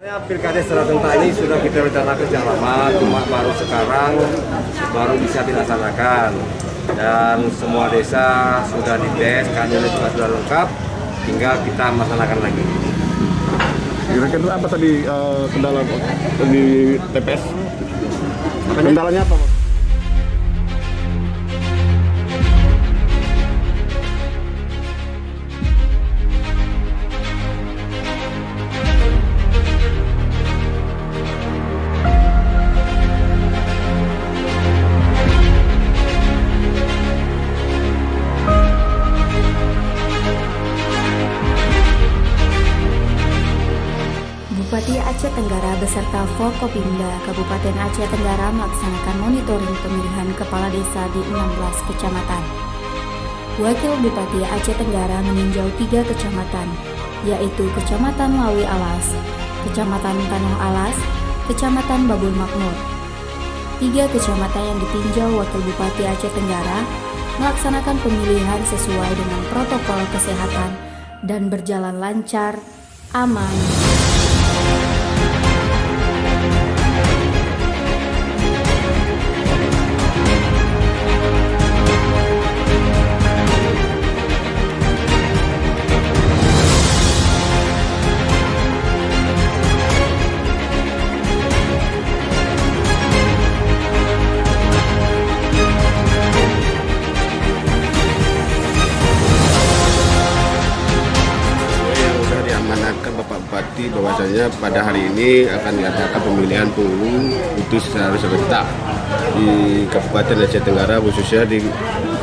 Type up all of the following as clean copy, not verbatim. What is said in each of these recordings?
Pilkada serentak ini sudah kita rencanakan sejak lama, cuma baru sekarang bisa dilaksanakan. Dan semua desa sudah dites, kandidat sudah lengkap, tinggal kita masalahkan lagi. Kira-kira apa tadi kendala di TPS? Kendalanya apa, Mas? Bupati Aceh Tenggara beserta Forkopimda Kabupaten Aceh Tenggara melaksanakan monitoring pemilihan kepala desa di 16 kecamatan. Wakil Bupati Aceh Tenggara meninjau 3 kecamatan, yaitu Kecamatan Lawi Alas, Kecamatan Tanah Alas, Kecamatan Babul Makmur. 3 kecamatan yang ditinjau Wakil Bupati Aceh Tenggara melaksanakan pemilihan sesuai dengan protokol kesehatan dan berjalan lancar, aman. Bapak Bupati bahwasanya pada hari ini akan diadakan pemilihan penghulu itu secara serentak di Kabupaten Aceh Tenggara, khususnya di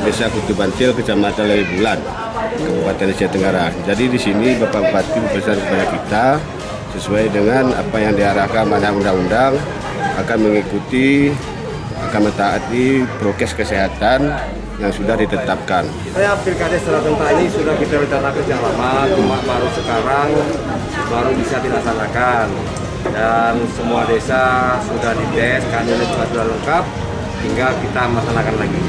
Desa Kutu Bantil, Kecamatan Lawi Bulan, Kabupaten Aceh Tenggara. Jadi di sini Bapak Bupati berpesan kepada kita sesuai dengan apa yang diarahkan amanah undang-undang akan mentaati prokes kesehatan yang sudah ditetapkan. Pilkada serentak ini sudah kita rencanakan sejak lama, cuma baru sekarang bisa dilaksanakan. Dan semua desa sudah dites, kandidat sudah lengkap, tinggal kita masalahkan lagi.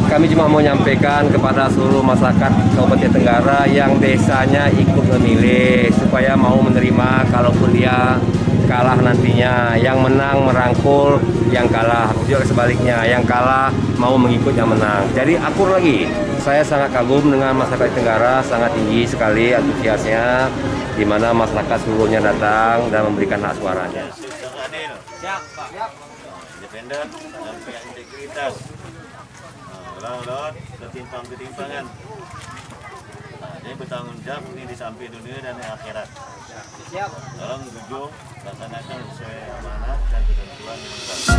Kami cuma mau menyampaikan kepada seluruh masyarakat Kabupaten Tenggara yang desanya ikut memilih supaya mau menerima kalaupun dia kalah nantinya, yang menang merangkul yang kalah, juga sebaliknya yang kalah mau mengikut yang menang. Jadi akur lagi. Saya sangat kagum dengan masyarakat Tenggara, sangat tinggi sekali antusiasnya, di mana masyarakat seluruhnya datang dan memberikan hak suaranya. Adil, siap Pak, independen dan integritas. Laut ketimpangan. Ini bertanggung jawab ini di samping dunia dan di akhirat. Siap. Tolong jujur laksanakan sesuai amanat dan ketentuan yang berlaku.